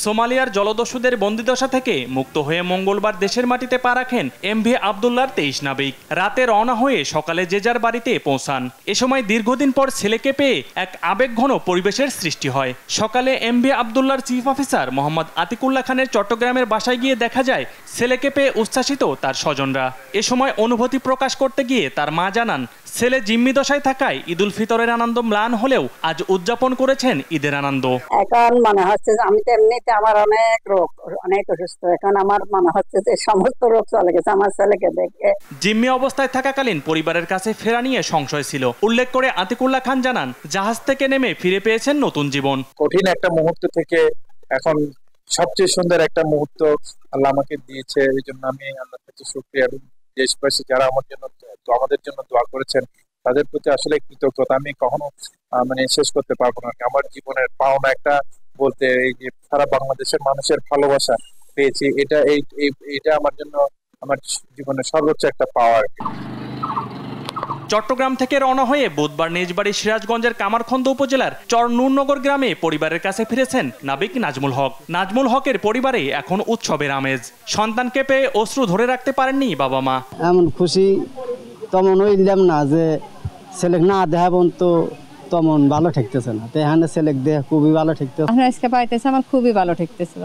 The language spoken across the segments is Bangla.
সোমালিয়ার জলদস্যুদের বন্দিদশা থেকে মুক্ত হয়ে মঙ্গলবার দেশের মাটিতে পা রাখেন এমভি আবদুল্লাহর 23 নাবিক। রাতে রওনা হয়ে সকালে যে যার বাড়িতে পৌঁছান। এ সময় দীর্ঘদিন পর ছেলেকে পেয়ে এক আবেগঘন পরিবেশের সৃষ্টি হয়। সকালে এমভি আবদুল্লাহর চিফ অফিসার মোহাম্মদ আতিকুল্লাহ খানের চট্টগ্রামের বাসায় গিয়ে দেখা যায় ছেলেকে পেয়ে উচ্ছ্বাসিত তার স্বজনরা। এ সময় অনুভূতি প্রকাশ করতে গিয়ে তার মা জানান, ছেলে জিম্মি দশায় থাকায় ঈদুল ফিতরের আনন্দ ম্লান হলেও আজ উদযাপন করেছেন ঈদের আনন্দ। এখন মনে হচ্ছে যে আমি তো এমনিতে আমার অনেক অসুস্থ, এখন আমার মনে হচ্ছে যে সমস্ত রোগ চলে গেছে আমার ছেলেকে দেখে। জিম্মি অবস্থায় থাকাকালীন পরিবারের কাছে ফেরা নিয়ে সংশয় ছিল। উল্লেখ করে আতিকুল্লাহ খান জানান, জাহাজ থেকে নেমে ফিরে পেয়েছেন নতুন জীবন। কঠিন একটা মুহূর্ত থেকে এখন সবচেয়ে সুন্দর একটা মুহূর্ত আল্লাহ আমাকে দিয়েছে। এই জন্য আমি আল্লাহর কাছে শুকরিয়া এবং দেশবাসী যারা আমাদের জন্য দোয়া করেছেন তাদের প্রতি আসলে কৃতজ্ঞতা আমি কখনো শেষ করতে পারবো না। আমার জীবনের পাওনা একটা বলতে এই যে সারা বাংলাদেশের মানুষের ভালোবাসা পেয়েছি, এটা আমার জন্য আমার জীবনের সর্বোচ্চ একটা পাওয়া। চট্টগ্রাম থেকে রওনা হয়ে বুধবার নিজ বাড়ি সিরাজগঞ্জের কামারখন্দ উপজেলার চর নূরনগর গ্রামে পরিবারের কাছে ফিরেছেন নাবিক নাজমুল হক। নাজমুল হকের পরিবারে এখন উৎসবের আমেজ। সন্তানকে পেয়ে অশ্রু ধরে রাখতে পারেননি বাবা মা। এমন খুশি তেমন হইলাম না যে ছেলে না দেখা পর্যন্ত তেমন ভালো ঠেকতেছে না। এখানে ছেলে দেহ খুবই ভালো ঠেকতেছে। আজকে পাইতেছে আমার খুবই ভালো ঠেকতেছে।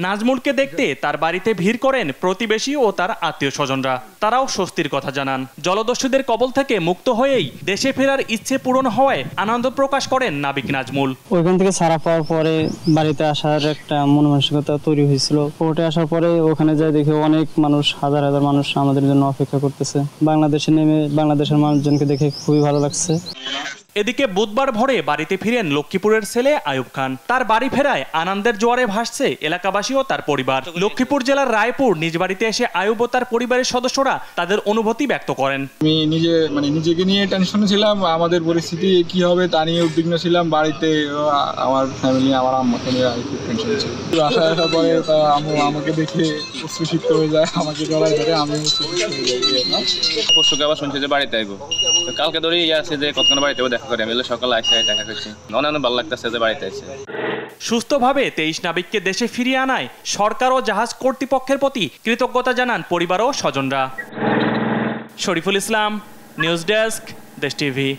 নাজমুলকে দেখতে তার বাড়িতে ভিড় করেন প্রতিবেশী ও তার আত্মীয় স্বজনরা। তারাও স্বস্তির কথা জানান। জলদস্যুদের কবল থেকে মুক্ত হয়েই দেশে ফেরার ইচ্ছে পূরণ হওয়ায় আনন্দ প্রকাশ করেন নাবিক নাজমুল। ওইখান থেকে ছাড়া পাওয়ার পরে বাড়িতে আসার একটা মন মানসিকতা তৈরি হয়েছিল। পোর্টে আসার পরে ওখানে যাই দেখে অনেক মানুষ, হাজার হাজার মানুষ আমাদের জন্য অপেক্ষা করতেছে। বাংলাদেশে নেমে বাংলাদেশের মানুষজনকে দেখে খুবই ভালো লাগছে। এদিকে বুধবার ভোরে বাড়িতে ফিরেন লক্ষ্মীপুরের ছেলে আয়ুব খান। তার বাড়ি ফেরায় আনন্দের জোয়ারে ভাসছে এলাকাবাসী ও তার পরিবার। লক্ষ্মীপুর জেলার রায়পুর নিজ বাড়িতে এসে আয়ুব ও তার পরিবারের সদস্যরা তাদের অনুভূতি ব্যক্ত করেন। আমি নিজেকে নিয়ে টেনশনে ছিলাম, আমাদের পরিস্থিতি কি হবে তা নিয়ে উদ্বিগ্ন ছিলাম। বাড়িতে আমার ফ্যামিলি, আমার আম্মাকে নিয়ে খুব টেনশন ছিল। আসার পরে আমাকে দেখে উচ্ছ্বসিত হয়ে যায়, আমাকে জড়ায় ধরে আমি পরশুকে আবার শুনছি যে বাড়িতে আইবো। কালকে ধরে আছে যে কতক্ষণ বাড়িতে দেখা করে আমি সকালে আসে দেখা করছি। অনেক ভালো লাগতেছে যে বাড়িতে আসে। সুস্থভাবে 23 নাবিককে দেশে ফিরিয়ে আনায় সরকার ও জাহাজ কর্তৃপক্ষের প্রতি কৃতজ্ঞতা জানান পরিবার ও স্বজনরা। শরীফুল ইসলাম, নিউজ ডেস্ক, দেশ টিভি।